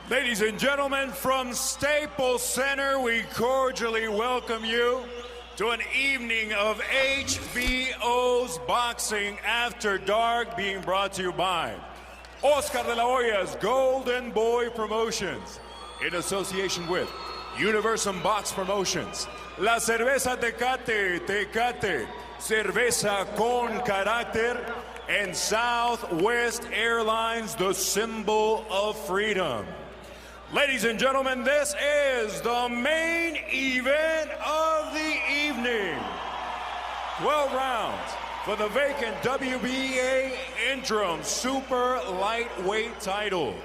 Ladies and gentlemen, from Staples Center, we cordially welcome you to an evening of HBO's Boxing After Dark, being brought to you by Oscar de la Hoya's Golden Boy Promotions, in association with Universum Box Promotions, La Cerveza Tecate, Tecate, Cerveza con Carácter, and Southwest Airlines, the symbol of freedom. Ladies and gentlemen, this is the main event of the evening. 12 rounds for the vacant WBA interim super lightweight title.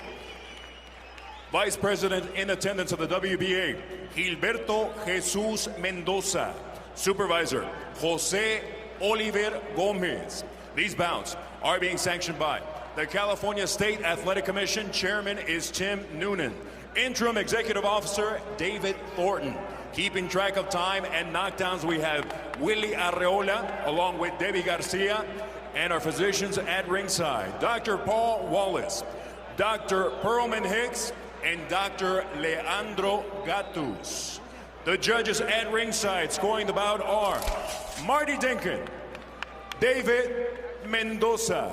Vice President in attendance of the WBA, Gilberto Jesus Mendoza. Supervisor, Jose Oliver Gomez. These bouts are being sanctioned by the California State Athletic Commission. Chairman is Tim Noonan. Interim Executive Officer, David Thornton. Keeping track of time and knockdowns, we have Willie Arreola, along with Debbie Garcia, and our physicians at ringside, Dr. Paul Wallace, Dr. Perlman Hicks, and Dr. Leandro Gatus. The judges at ringside scoring the bout are Marty Dinkin, David Mendoza,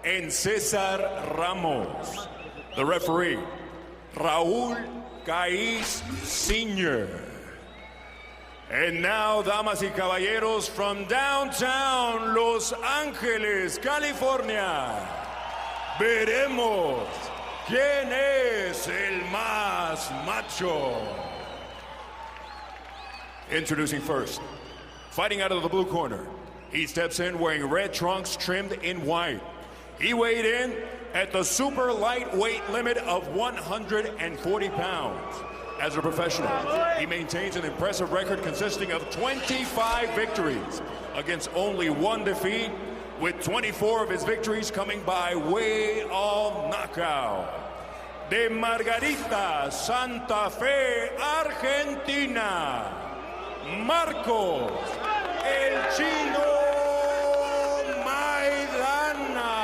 and Cesar Ramos. The referee, Raul Caiz Sr. And now, damas y caballeros, from downtown Los Angeles, California, veremos quién es el más macho. Introducing first, fighting out of the blue corner. He steps in wearing red trunks trimmed in white. He weighed in at the super lightweight limit of 140 pounds. As a professional, he maintains an impressive record consisting of 25 victories against only one defeat, with 24 of his victories coming by way of knockout. De Margarita, Santa Fe, Argentina, Marcos El Chino Maidana.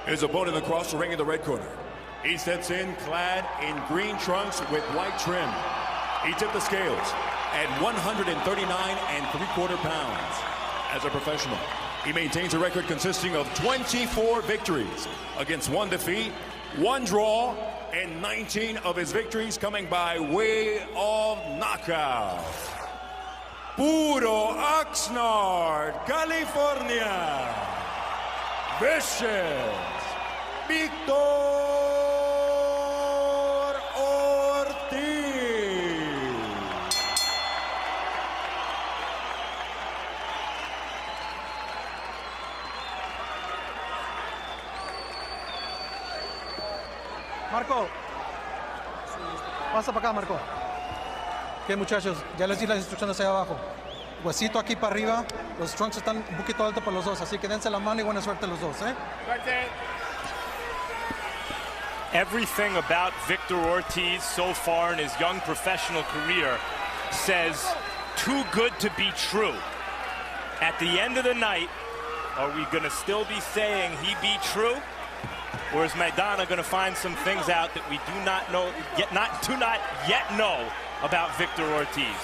His opponent across the ring in the red corner. He steps in clad in green trunks with white trim. He tipped the scales at 139.75 pounds. As a professional, he maintains a record consisting of 24 victories against one defeat, one draw, and 19 of his victories coming by way of knockout. Puro Oxnard, California. Vicious Victor Ortiz. Marco, pasa para acá, Marco. ¿Qué, muchachos? Ya les di las instrucciones ahí abajo. Huesito aquí para arriba. Los trunks están un poquito altos para los dos, así que dense la mano y buena suerte los dos, ¿eh? Everything about Victor Ortiz so far in his young professional career says too good to be true. At the end of the night, are we going to still be saying he be true? Or is Maidana going to find some things out that we do not yet know about Victor Ortiz?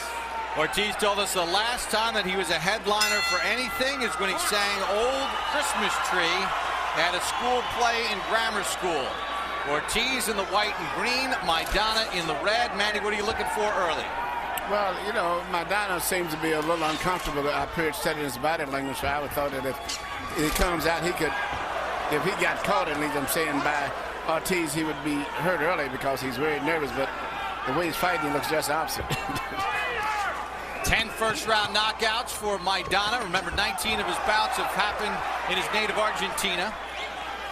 Ortiz told us the last time that he was a headliner for anything is when he sang Old Christmas Tree at a school play in grammar school. Ortiz in the white and green, Maidana in the red. Manny, what are you looking for early? Well, you know, Maidana seems to be a little uncomfortable. I appeared studying his body language, so I would thought that if he comes out, he could, if he got caught, at least I'm saying, by Ortiz, he would be hurt early because he's very nervous, but the way he's fighting, he looks just opposite. 10 first-round knockouts for Maidana. Remember, 19 of his bouts have happened in his native Argentina.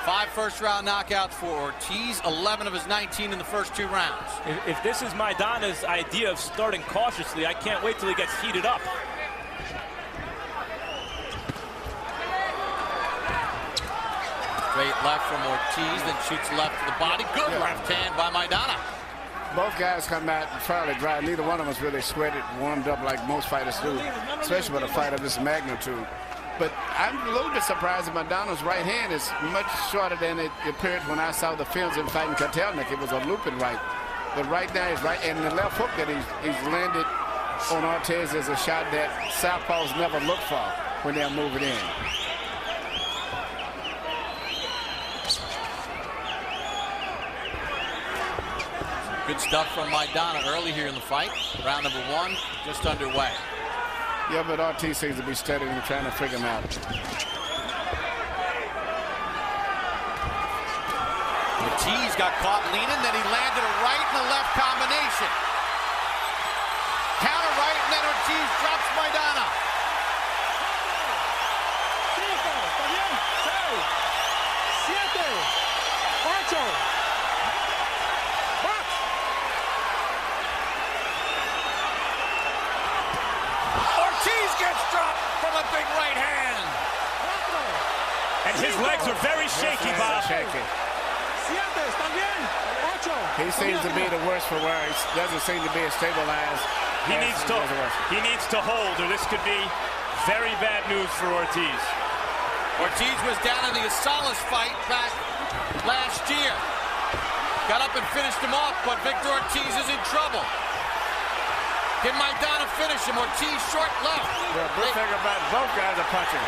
5 first-round knockouts for Ortiz, 11 of his 19 in the first 2 rounds. If this is Maidana's idea of starting cautiously, I can't wait till he gets heated up. Straight left from Ortiz, then shoots left to the body. Good left hand by Maidana. Both guys come out fairly dry. Neither one of us really sweated, warmed up like most fighters do, especially with a fight of this magnitude. But I'm a little bit surprised that Maidana's right hand is much shorter than it appeared when I saw the films in fighting Kotelnik. It was a looping right. But right now he's right, and the left hook that he's landed on Ortiz is a shot that southpaws never look for when they're moving in. Good stuff from Maidana early here in the fight. Round number 1 just underway. Yeah, but Ortiz seems to be studying and trying to figure him out. Ortiz got caught leaning, then he landed a right and a left combination. Counter right, and then Ortiz drops Maidana. Ortiz gets dropped from a big right hand. And his legs are very shaky, Bob. He seems to be the worst for wear. He doesn't seem to be as stabilized. He needs to hold, or this could be very bad news for Ortiz. Ortiz was down in the Asalas fight back last year. Got up and finished him off, but Victor Ortiz is in trouble. Can Maidana finish him? Ortiz short left. The good thing about both guys are punching.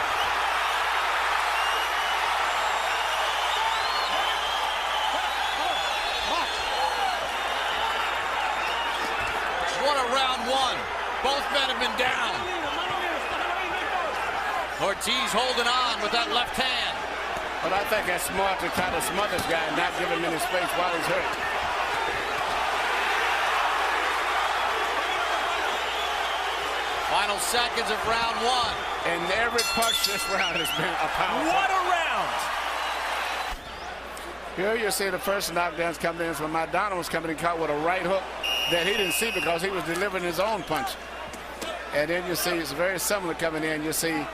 What a round 1. Both men have been down. Ortiz holding on with that left hand. But I think that's smart to try to smother this guy and not give him any space while he's hurt. Final seconds of round 1. And every punch this round has been a power. What a round! Here you see the first knockdowns coming in when Maidana was coming in caught with a right hook that he didn't see because he was delivering his own punch. And then you see it's very similar coming in. You see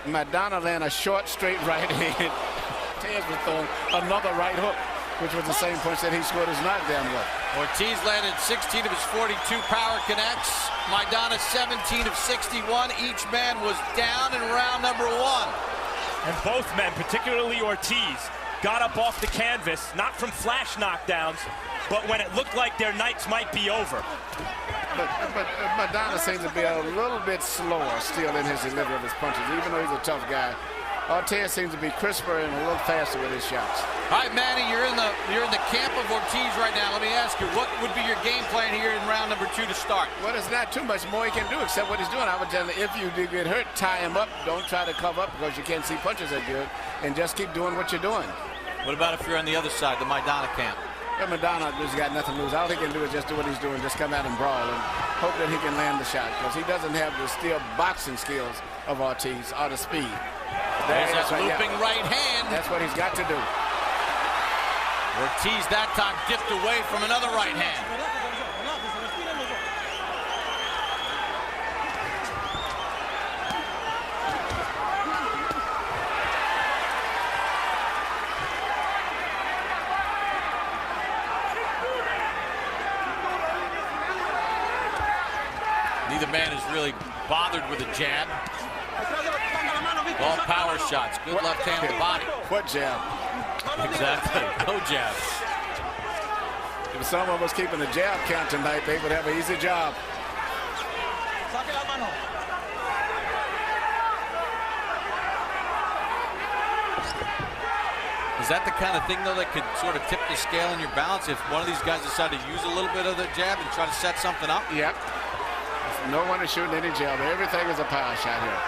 Maidana land a short, straight right hand. Ortiz was throwing another right hook, which was the same punch that he scored his knockdown with. Ortiz landed 16 of his 42 power connects. Maidana 17 of 61. Each man was down in round number 1. And both men, particularly Ortiz, got up off the canvas, not from flash knockdowns, but when it looked like their nights might be over. But Maidana seems to be a little bit slower still in his delivery of his punches, even though he's a tough guy. Ortiz seems to be crisper and a little faster with his shots. All right, Manny, you're in the camp of Ortiz right now. Let me ask you, what would be your game plan here in round number 2 to start? Well, there's not too much more he can do except what he's doing. I would tell him, if you do get hurt, tie him up. Don't try to cover up because you can't see punches that good, and just keep doing what you're doing. What about if you're on the other side, the Maidana camp? Well, Maidana has got nothing to lose. All he can do is just do what he's doing, just come out and brawl and hope that he can land the shot because he doesn't have the still boxing skills of Ortiz or the speed. There's that looping right hand. That's what he's got to do. Ortiz that time dipped away from another right hand. Neither man is really bothered with a jab. All power shots. Good left hand to the body. What jab? Exactly. No jab. If someone was keeping the jab count tonight, they would have an easy job. Is that the kind of thing, though, that could sort of tip the scale in your balance if one of these guys decide to use a little bit of the jab and try to set something up? Yep. No one is shooting any jab. Everything is a power shot here.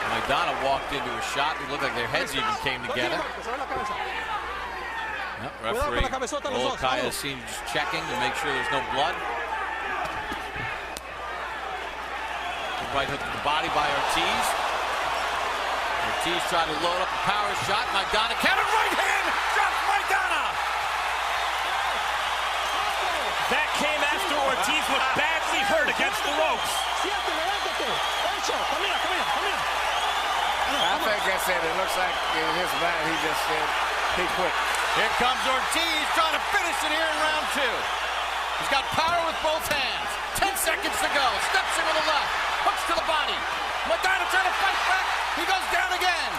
Maidana walked into a shot. It looked like their heads even came together. Yep, referee Old Kaya seems just checking to make sure there's no blood. Right hook to the body by Ortiz. Ortiz tried to load up a power shot. Maidana countered right hand. Drops Maidana. That came after Ortiz was badly hurt against the ropes. I think I said, it looks like in his mind he just said he quit. Here comes Ortiz trying to finish it here in round 2. He's got power with both hands. 10 seconds to go. Steps in with the left. Hooks to the body. Maidana trying to fight back. He goes down again.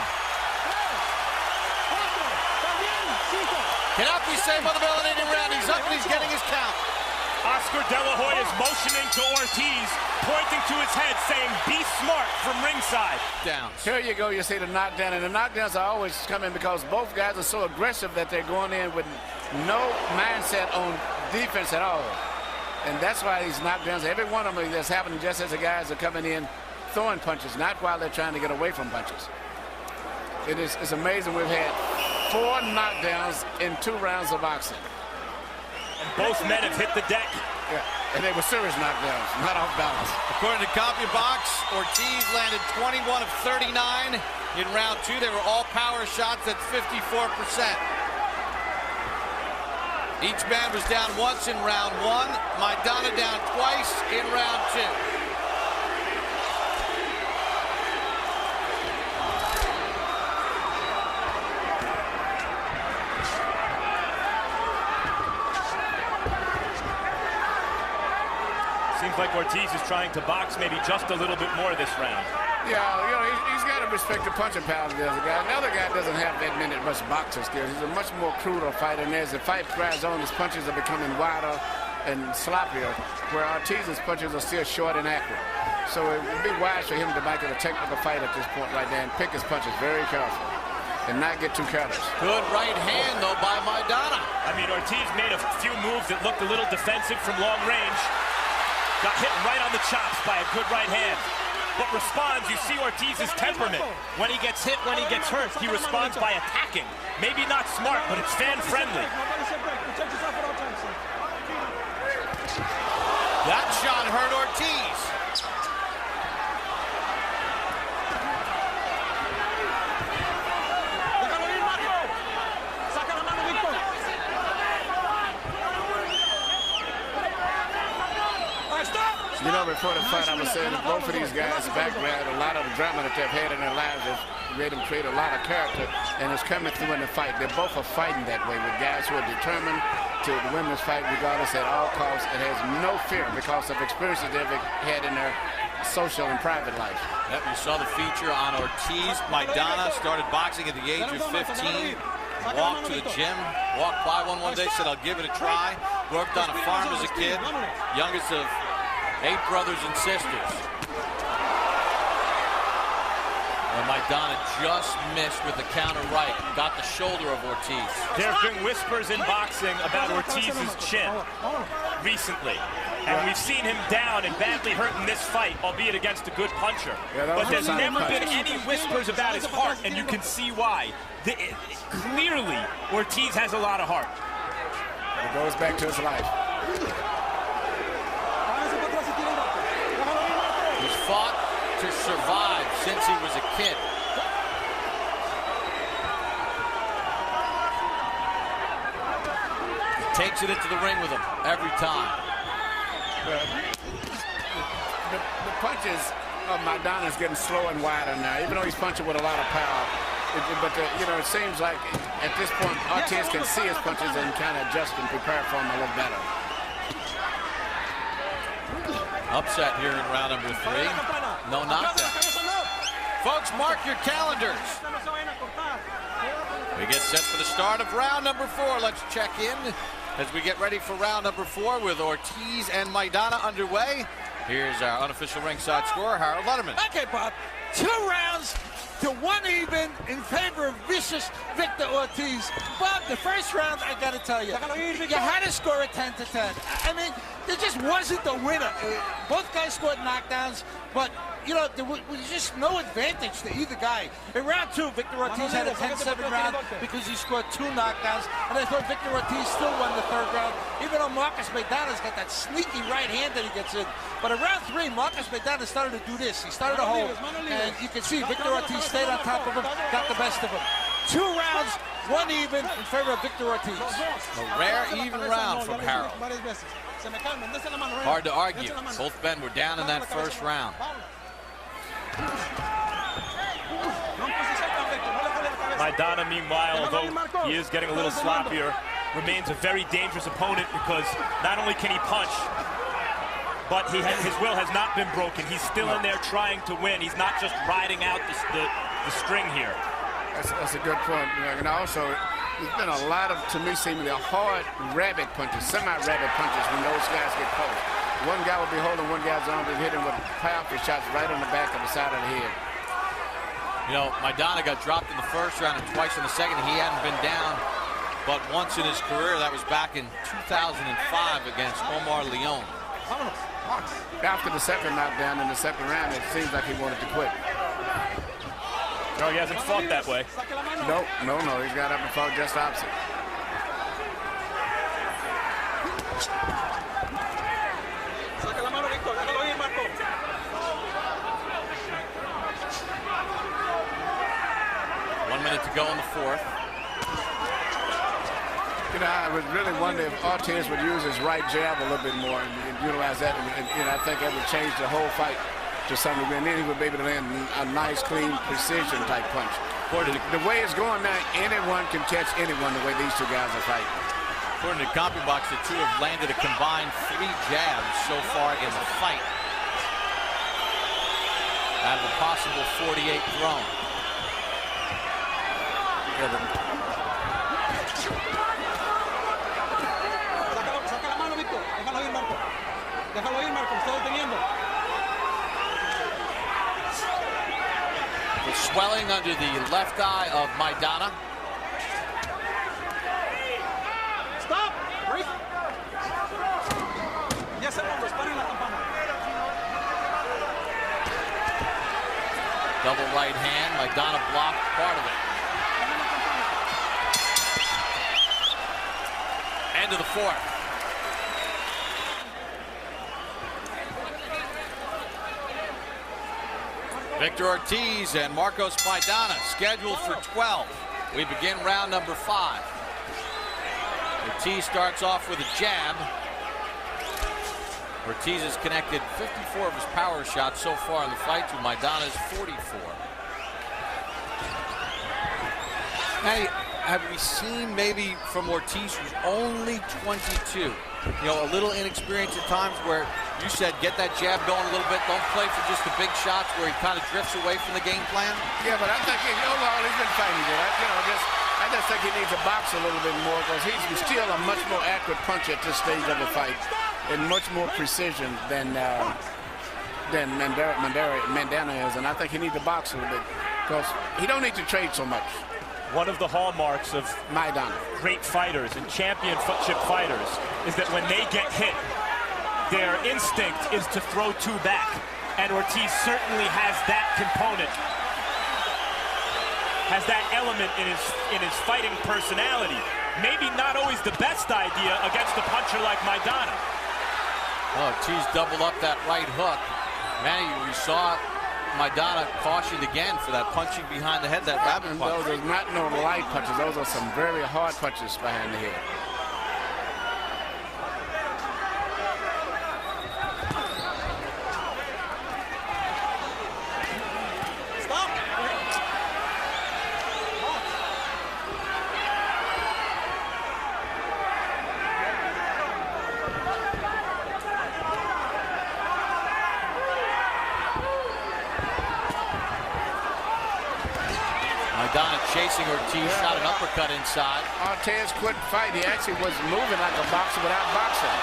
Cannot be saved by the validating round. He's up and he's getting his count. Oscar De La Hoya is motioning to Ortiz, pointing to his head, saying, "Be smart," from ringside. Downs. Here you go, you see the knockdown, and the knockdowns are always coming because both guys are so aggressive that they're going in with no mindset on defense at all. And that's why these knockdowns, every one of them is happening just as the guys are coming in throwing punches, not while they're trying to get away from punches. It's amazing. We've had 4 knockdowns in 2 rounds of boxing. And both men have hit the deck. Yeah, and they were serious knockdowns, not off balance. According to CompuBox, Ortiz landed 21 of 39 in round 2. They were all power shots at 54%. Each man was down once in round 1. Maidana down twice in round 2. Seems like Ortiz is trying to box maybe just a little bit more this round. Yeah, you know, he's got to respect the punching power of the other guy. The other guy doesn't have that much boxing skills. He's a much more cruder fighter, and as the fight drives on, his punches are becoming wider and sloppier, where Ortiz's punches are still short and accurate. So it would be wise for him to make it a technical fight at this point right there and pick his punches very carefully and not get too careless. Good right hand, though, by Maidana. I mean, Ortiz made a few moves that looked a little defensive from long range. Got hit right on the chops by a good right hand. But responds, you see Ortiz's temperament. When he gets hit, when he gets hurt, he responds by attacking. Maybe not smart, but it's fan-friendly. That shot hurt Ortiz. You know, before the fight, I was saying that both of these guys' background, a lot of the drama that they've had in their lives has made them create a lot of character, and it's coming through in the fight. They both are fighting that way with guys who are determined to win this fight regardless at all costs and has no fear because of experiences they've had in their social and private life. Yep, you saw the feature on Ortiz. Maidana started boxing at the age of 15. Walked to the gym, walked by one day, said, "I'll give it a try." Worked on a farm as a kid, youngest of 8 brothers and sisters. And Maidana just missed with the counter right. Got the shoulder of Ortiz. There have been whispers in boxing about Ortiz's chin recently. And we've seen him down and badly hurt in this fight, albeit against a good puncher. But there's never been any whispers about his heart, and you can see why. Clearly, Ortiz has a lot of heart. It goes back to his life. He's fought to survive since he was a kid. He takes it into the ring with him every time. The punches of Maidana is getting slow and wider now, even though he's punching with a lot of power. You know, it seems like at this point, Ortiz can see his punches and kind of adjust and prepare for them a little better. Upset here in round number 3. No knockdown. Folks, mark your calendars. We get set for the start of round number 4. Let's check in as we get ready for round number 4 with Ortiz and Maidana underway. Here's our unofficial ringside scorer, Harold Letterman. Okay, Bob. 2 rounds to 1 even in favor of vicious Victor Ortiz. Bob, the first round, I got to tell you, you had to score a 10-10. I mean, there just wasn't a winner. Both guys scored knockdowns, but, you know, there was just no advantage to either guy. In round 2, Victor Ortiz had a 10-7 round because he scored 2 knockdowns, and I thought Victor Ortiz still won the 3rd round, even though Marcus Maidana's got that sneaky right hand that he gets in. But in round 3, Marcus Maidana started to do this. He started to hold, and you can see Victor Ortiz stayed on top of him, got the best of him. 2 rounds, 1 even in favor of Victor Ortiz. A rare even round from Harold. Hard to argue. Both men were down in that first round. Maidana, meanwhile, although he is getting a little sloppier, remains a very dangerous opponent because not only can he punch, but his will has not been broken. He's still in there trying to win. He's not just riding out the string here. That's a good point. And also, there's been a lot of, to me, seemingly hard rabbit punches, semi-rabbit punches when those guys get close. One guy will be holding one guy's arm and hit him with powerful shots right on the back of the side of the head. You know, Maidana got dropped in the first round and twice in the second. He hadn't been down but once in his career. That was back in 2005 against Omar Leon. After the second knockdown in the second round, it seems like he wanted to quit. No, he hasn't fought that way. No. He's got up and fought just opposite. One minute to go in the fourth. You know, I would really wonder if Ortiz would use his right jab a little bit more and utilize that. And you know, I think that would change the whole fight to some degree. And then he would be able to land a nice, clean, precision type punch. The way it's going now, anyone can catch anyone the way these two guys are fighting. According to CompuBox, the two have landed a combined 3 jabs so far in the fight, out of a possible 48 thrown. The swelling under the left eye of Maidana. Stop! Break! Ya se nos dispara la campana. Double right hand. Maidana blocked part of it. End of the fourth. Victor Ortiz and Marcos Maidana scheduled for 12. We begin round number 5. Ortiz starts off with a jab. Ortiz has connected 54 of his power shots so far in the fight to Maidana's 44. Hey, have we seen maybe from Ortiz, who's only 22, you know, a little inexperienced at times, where you said get that jab going a little bit, don't play for just the big shots where he kind of drifts away from the game plan? Yeah, but I think he's been fighting good. I just think he needs to box a little bit more because he's still a much more accurate puncher at this stage of the fight and much more precision than Maidana is. And I think he needs to box a little bit because he don't need to trade so much. One of the hallmarks of Maidana, great fighters and championship fighters, is that when they get hit, their instinct is to throw 2 back. And Ortiz certainly has that component, has that element in his fighting personality. Maybe not always the best idea against a puncher like Maidana. Oh, Ortiz doubled up that right hook. Manny, we saw Maidana cautioned again for that punching behind the head, that rabbit punch. Those are not no light punches. Those are some very hard punches behind the head. Maidana chasing Ortiz, shot an uppercut inside. Ortiz couldn't fight. He actually was moving like a boxer without boxing.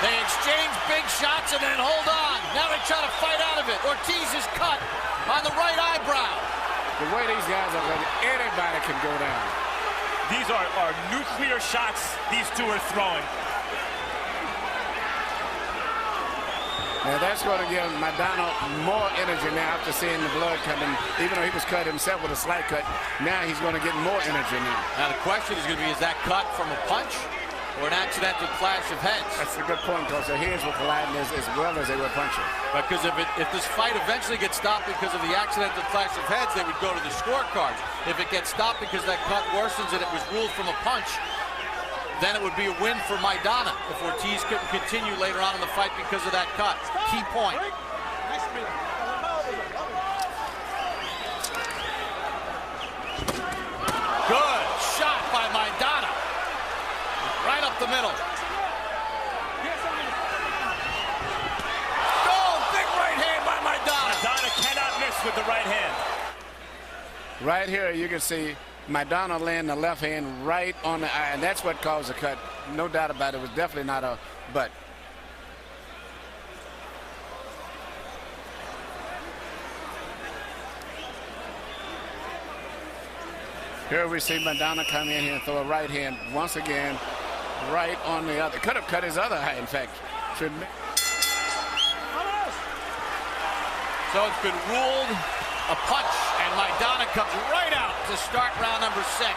They exchange big shots and then hold on. Now they try to fight out of it. Ortiz is cut on the right eyebrow. The way these guys are ready, anybody can go down. These are nuclear shots these two are throwing. Now that's going to give Maidana more energy now after seeing the blood coming. Even though he was cut himself with a slight cut, now he's going to get more energy now. Now the question is going to be, is that cut from a punch or an accidental clash of heads? That's a good point, because their heads were colliding as well as they were punching. Because if this fight eventually gets stopped because of the accidental clash of heads, they would go to the scorecards. If it gets stopped because that cut worsens and it was ruled from a punch, then it would be a win for Maidana if Ortiz couldn't continue later on in the fight because of that cut. Key point. Right here, you can see Maidana laying the left hand right on the eye, and that's what caused the cut. No doubt about it. It was definitely not a butt. Here we see Maidana come in here and throw a right hand once again, right on the other. Could have cut his other eye, in fact. So it's been ruled a punch, and Maidana comes right out to start round number 6.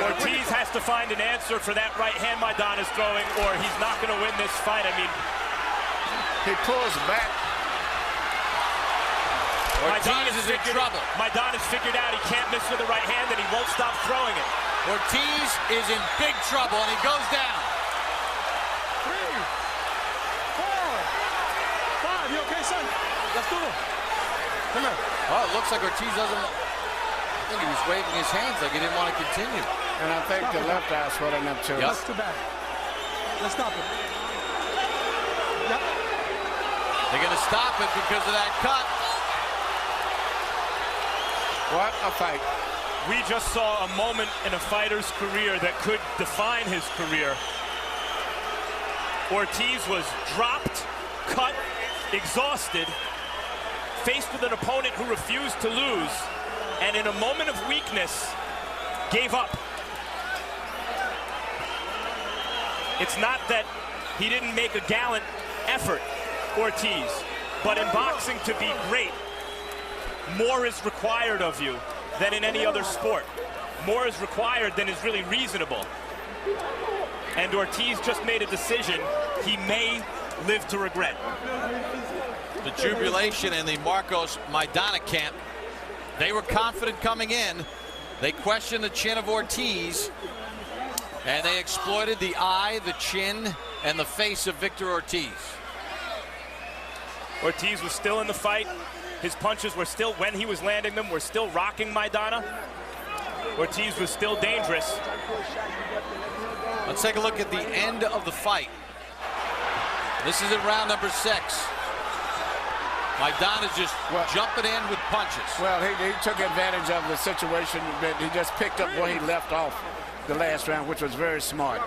Ortiz has to find an answer for that right hand Maidana's throwing, or he's not going to win this fight. I mean, he pulls back. Ortiz is in trouble. Maidana's figured out he can't miss with the right hand, and he won't stop throwing it. Ortiz is in big trouble, and he goes down. 3, 4, 5. You okay, son? Let's do it. Come here. Oh, it looks like Ortiz doesn't. I think he was waving his hands like he didn't want to continue. And I think the left eye swelling up too. Yep. That's too bad. Let's stop it. Yep. They're going to stop it because of that cut. What a fight. We just saw a moment in a fighter's career that could define his career. Ortiz was dropped, cut, exhausted, faced with an opponent who refused to lose, and in a moment of weakness, gave up. It's not that he didn't make a gallant effort, Ortiz, but in boxing, to be great, more is required of you than in any other sport. More is required than is really reasonable. And Ortiz just made a decision he may live to regret. The jubilation in the Marcos Maidana camp. They were confident coming in. They questioned the chin of Ortiz, and they exploited the eye, the chin, and the face of Victor Ortiz. Ortiz was still in the fight. His punches were still, when he was landing them, were still rocking Maidana. Ortiz was still dangerous. Let's take a look at the end of the fight. This is in round number 6. Maidana's just jumping in with punches. Well, he took advantage of the situation, but he just picked up where he left off the last round, which was very smart.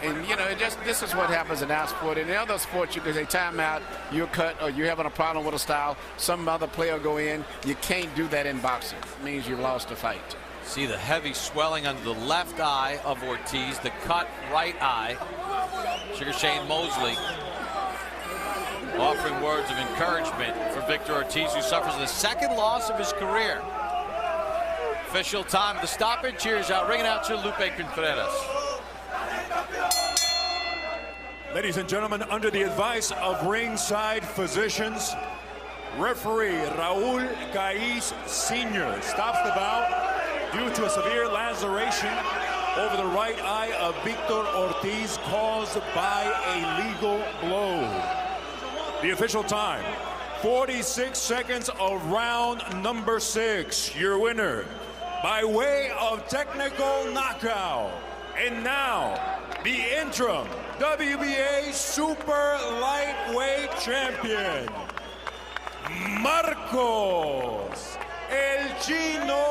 And, you know, this is what happens in our sport. In other sports, you can say timeout, you're cut, or you're having a problem with a style. Some other player go in. You can't do that in boxing. It means you lost the fight. See the heavy swelling under the left eye of Ortiz, the cut right eye. Sugar Shane Mosley offering words of encouragement for Victor Ortiz, who suffers the 2nd loss of his career. Official time of the stoppage. Cheers out. Ring announcer Lupe Contreras. Ladies and gentlemen, under the advice of ringside physicians, referee Raul Caiz Sr. stops the bout due to a severe laceration over the right eye of Victor Ortiz caused by a legal blow. The official time, 46 seconds of round number 6. Your winner, by way of technical knockout. And now, the interim WBA Super Lightweight Champion, Marcos El Chino